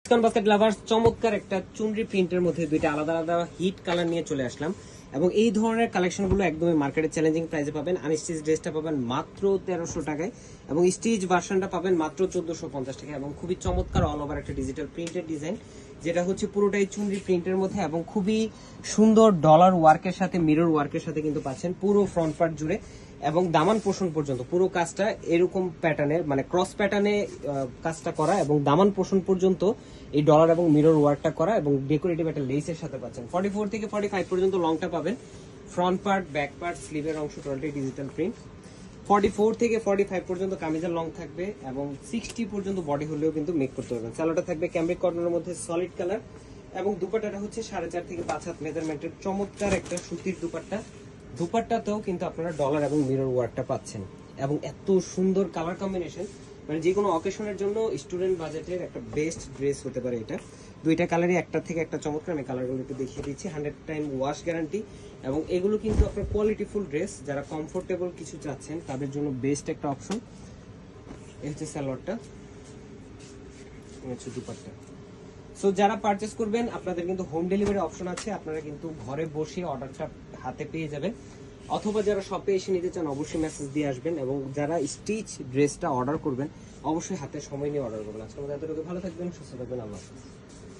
Basket lovers চমৎকার একটা চুনরি প্রিন্টের মধ্যে দুইটা আলাদা আলাদা হিট কালার নিয়ে চলে আসলাম এবং এই ধরনের কালেকশনগুলো একদমই মার্কেটে চ্যালেঞ্জিং প্রাইসে পাবেন। আনস্টিচ ড্রেসটা পাবেন মাত্র 1300 টাকায় এবং স্টিচ ভার্সনটা পাবেন মাত্র 1450 টাকা এবং খুবই চমৎকার অল ওভার একটা ডিজিটাল প্রিন্টেড ডিজাইন, যেটা হচ্ছে পুরোটাই চুনরি প্রিন্টের মধ্যে এবং খুবই সুন্দর ডলার ওয়ার্কের সাথে মিরর ওয়ার্কের সাথে কিন্তু পাচ্ছেন পুরো ফ্রন্ট পার্ট জুড়ে এবং দামান পোষণ পর্যন্ত পুরো কাজটা এরকম প্যাটার্নের মানে ক্রস প্যাটার্নে কাজটা করা এবং দামান পোষণ পর্যন্ত এই ডলার এবং মিরর ওয়ার্কটা করা এবং ডেকোরেটিভ একটা লেসের সাথে পাচ্ছেন। 44 থেকে 45 পর্যন্ত লংটা পাবেন, ফ্রন্ট পার্ট ব্যাক পার্ট স্লিভের অংশ টোটালি ডিজিটাল প্রিন্ট। 44 থেকে 45 পর্যন্ত কামিজের লং থাকবে এবং 60 পর্যন্ত বডি হলেও কিন্তু মেক করতে পারবেন। সালোয়ারটা থাকবে ক্যামব্রিক কটনের মধ্যে সলিড কালার এবং দুপাট্টাটা হচ্ছে 4.5 থেকে 5 হাত মেজারমেন্টের চমৎকার একটা সুতির দুপাট্টা। দুপাট্টাতেও কিন্তু আপনারা ডলার এবং মিরর ওয়ার্কটা পাচ্ছেন এবং এত সুন্দর কালার কম্বিনেশন, মানে যে কোনো অকেশনের জন্য স্টুডেন্ট বাজেটের একটা বেস্ট ড্রেস হতে পারে এটা। দুইটা কালারই একটা থেকে একটা চমৎকার, আমি কালারগুলো একটু দেখিয়ে দিচ্ছি। 100 টাইম ওয়াশ গ্যারান্টি এবং এগুলো কিন্তু আপনার কোয়ালিটিফুল ড্রেস, যারা কমফোর্টেবল কিছু চাচ্ছেন তাদের জন্য বেস্ট একটা অপশন। এই হচ্ছে সালোয়ারটা, হচ্ছে দুপাট্টা। সো যারা পারচেস করবেন আপনাদের কিন্তু হোম ডেলিভারি অপশন আছে, আপনারা কিন্তু ঘরে বসে অর্ডারটা হাতে পেয়ে যাবেন, অথবা যারা শপে এসে নিতে চান অবশ্যই মেসেজ দিয়ে আসবেন এবং যারা স্টিচ ড্রেসটা অর্ডার করবেন অবশ্যই হাতে সময় নিয়ে অর্ডার করবেন। আজকে আমাদের এতটুকু, ভালো থাকবেন, সুস্থ থাকবেন, আল্লাহ হাফেজ।